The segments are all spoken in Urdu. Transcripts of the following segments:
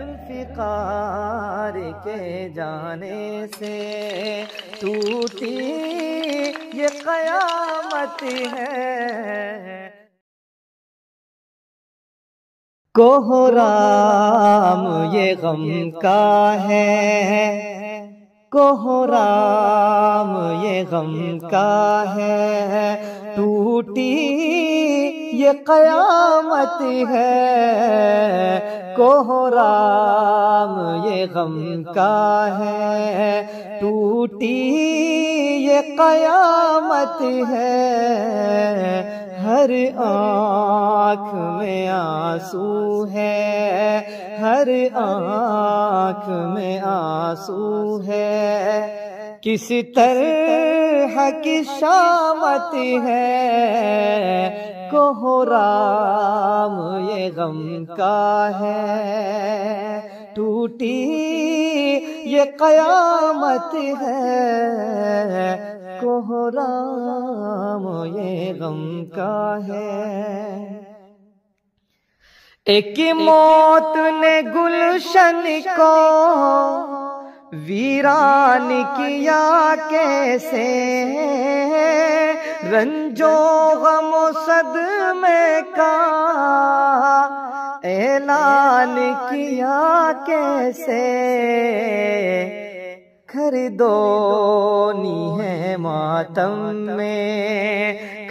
ذوالفقار کے جانے سے ٹوٹی یہ قیامت ہے۔ کوہرام یہ غم کا ہے، کوہرام یہ غم کا ہے، ٹوٹی یہ قیامت ہے۔ کوہرام یہ غم کا ہے، ٹوٹی یہ قیامت ہے۔ ہر آنکھ میں آنسو ہے، ہر آنکھ میں آنسو ہے، کس طرح کی شامت ہے۔ کوہرام یہ غم کا ہے، ٹوٹی یہ قیامت ہے۔ کوہرام یہ غم کا ہے۔ ایک موت نے گلشن کو ویران کیا کیسے، رنج و غم و صدمے کا اعلان کیا کیسے۔ خریدونی ہے ماتم میں،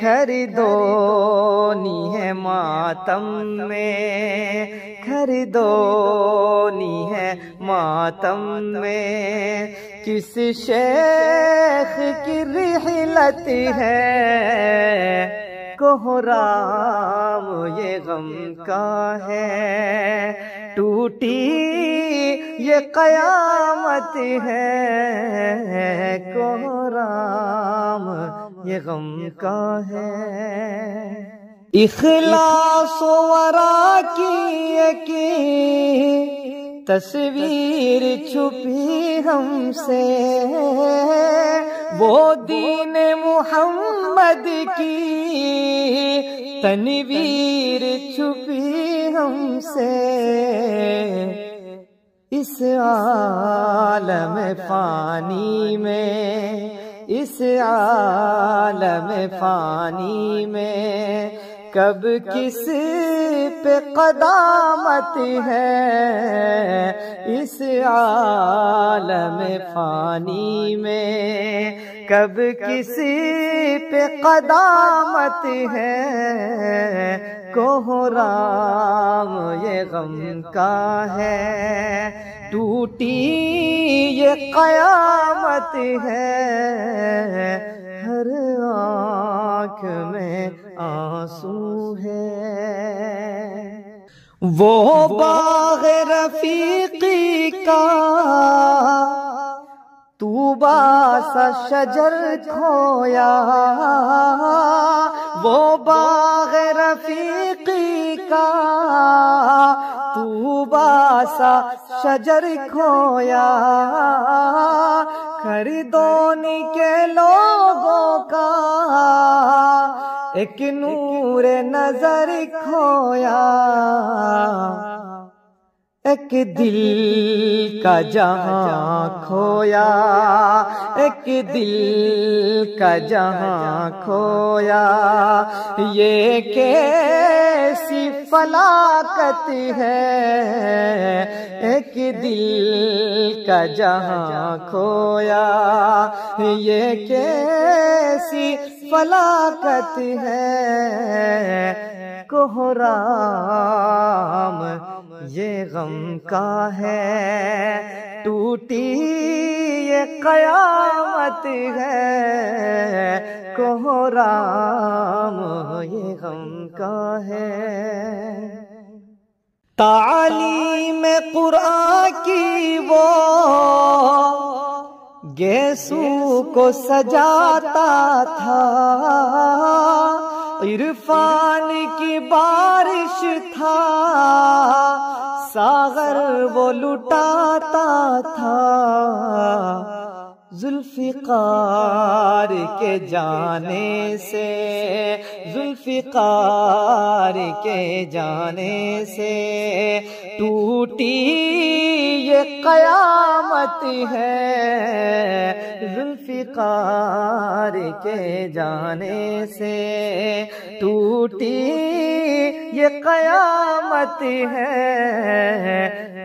خریدونی ہے ماتم میں، خریدونی ہے ماتم میں، کس شیخ کی رحلت ہے۔ کوہرام یہ غم کا ہے، ٹوٹی یہ قیامت ہے۔ کوہرام یہ غم کا ہے۔ اخلاص و ورا کی ایک تصویر چھپی ہم سے، وہ دین محمد کی تنویر چھپی ہم سے۔ اس عالم فانی میں، اس عالم فانی میں کب کس پہ قدامت ہے۔ اس عالم فانی میں کب کسی پہ قدامت ہے۔ کوہرام یہ غم کا ہے، ٹوٹی یہ قیامت ہے۔ ہر آنکھ میں آنسو ہے۔ وہ باغ رفیقی کا طوبیٰ سا شجر کھویا، وہ باغ رفیقی کا طوبیٰ سا شجر کھویا، خریدونی کے لوگوں کا ایک نور نظر کھویا۔ ایک دل کا جہاں کھویا، ایک دل کا جہاں کھویا، یہ کیسی فلاکت ہے۔ ایک دل کا جہاں کھویا، یہ کیسی فلاکت ہے۔ کوہرام یہ غم کا ہے، ٹوٹی یہ قیامت ہے۔ کوہرام یہ غم کا ہے۔ تعلیم قرآن کی وہ گیسو کو سجاتا تھا، عرفان کی بارش تھا، ساغر وہ لٹاتا تھا۔ ذوالفقار کے جانے سے، ذوالفقار کے جانے سے ٹوٹی یہ قیامت ہے، ذوالفقار کے جانے سے ٹوٹی یہ قیامت ہے،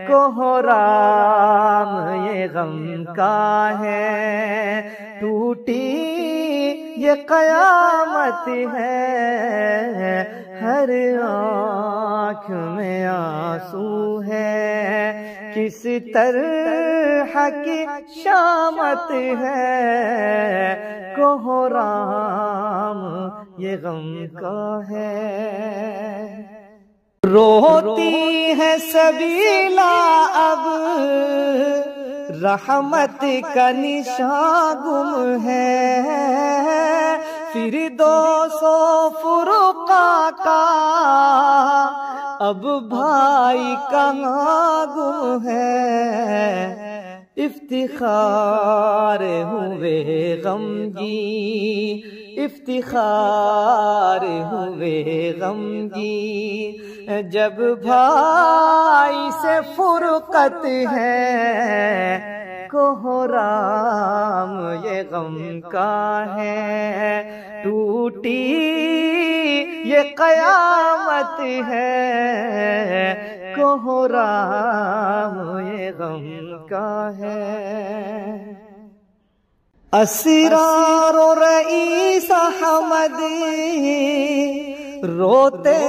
کوہرام یہ غم کا ہے، ٹوٹی یہ قیامت ہے، ہر آنکھ میں آنسو ہے، کس طرح کی شامت ہے، کوہرام یہ غم کا ہے۔ روتی ہے سبیلا اب رحمت کا نشاں گم ہے، فردوس و فرقہ کا اب بھائی کہاں گم ہے، افتخار ہوئے غمگین، افتخار ہوئے غمگین، جب بھائی سے فرقت ہے، کوہرام یہ غم کا ہے، ٹوٹی یہ قیامت ہے، کوہرام یہ غم کا ہے۔ اسرار و رئیس احمد روتے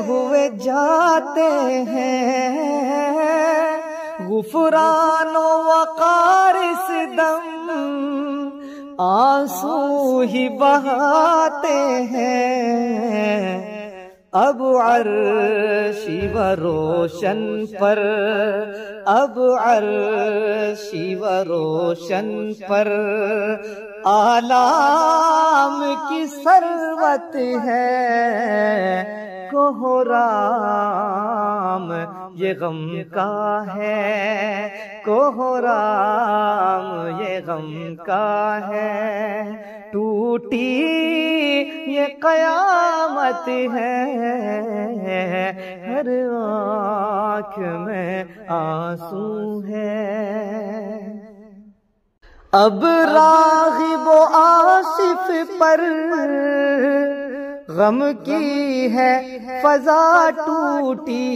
ہوئے جاتے ہیں، غفران و وقار اس دم آنسو ہی بہاتے ہیں، اب عرشی و روشن پر، اب عرشی و روشن پر آلام کی ثروت ہے، کوہرام یہ غم کا ہے، کوہرام یہ غم کا ہے، ٹوٹی یہ قیامت ہے، ہر آنکھ میں آنسو ہے۔ اب راغب و آصف پر غم کی ہے فضا ٹوٹی،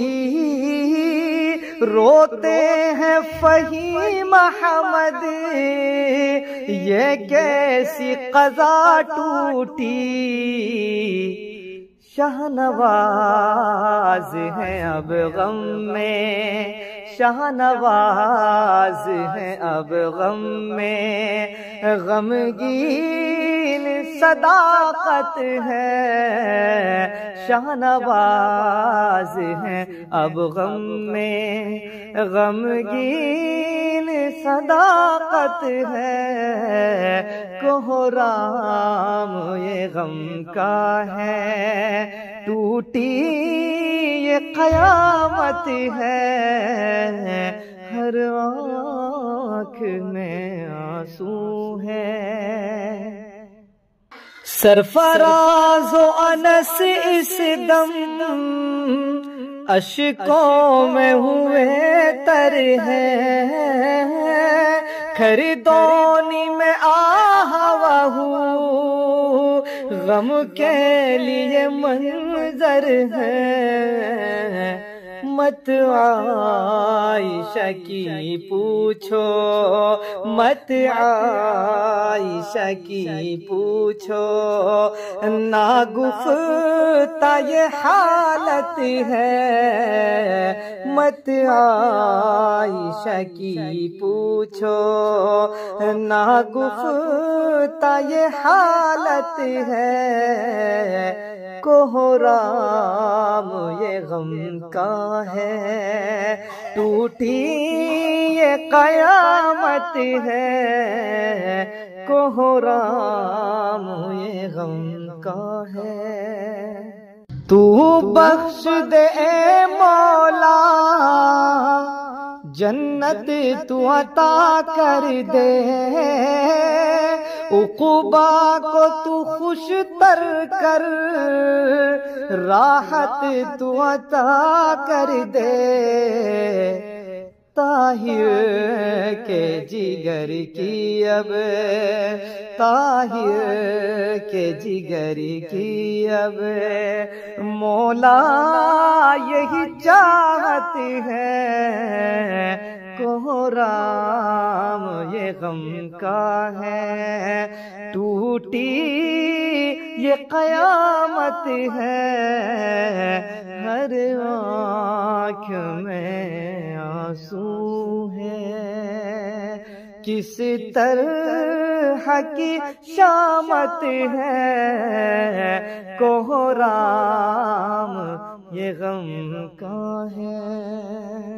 روتے ہیں فہیم احمد یہ کیسی قضا ٹوٹی، شاہنواز ہیں اب غم میں، شاہنواز ہیں اب غم میں، غمگین صداقت ہے، شاہنواز ہیں اب غم میں، غمگین صداقت ہے، کوہرام یہ غم کا ہے، ٹوٹی یہ قیامت ہے، ہر آنکھ میں آنسو ہے۔ سرفراز و انس اس دم اشکوں میں ہوئے تر ہیں، خریدونی میں آہ وہو غم کے لیے منظر ہے، مت عائشہ کی پوچھو، مت عائشہ کی پوچھو، ناگفتہ یہ حالت ہے، مت عائشہ کی پوچھو، ناگفتہ یہ حالت ہے، کوہرام یہ غم کا ہے، ٹوٹی یہ قیامت ہے، کوہرام یہ غم کا ہے۔ تو بخش دے اے مولا جنت تو عطا کر دے، عقبا کو تو خوش تر کر راحت تو عطا کر دے طاہر کے جگر کی اب طاہر کے جگر کی اب مولا یہی چاہت ہے کوہرام یہ غم کا ہے ٹوٹی یہ قیامت ہے ہر آنکھ میں آنسو ہے کس طرح کی شامت ہے کوہرام یہ غم کا ہے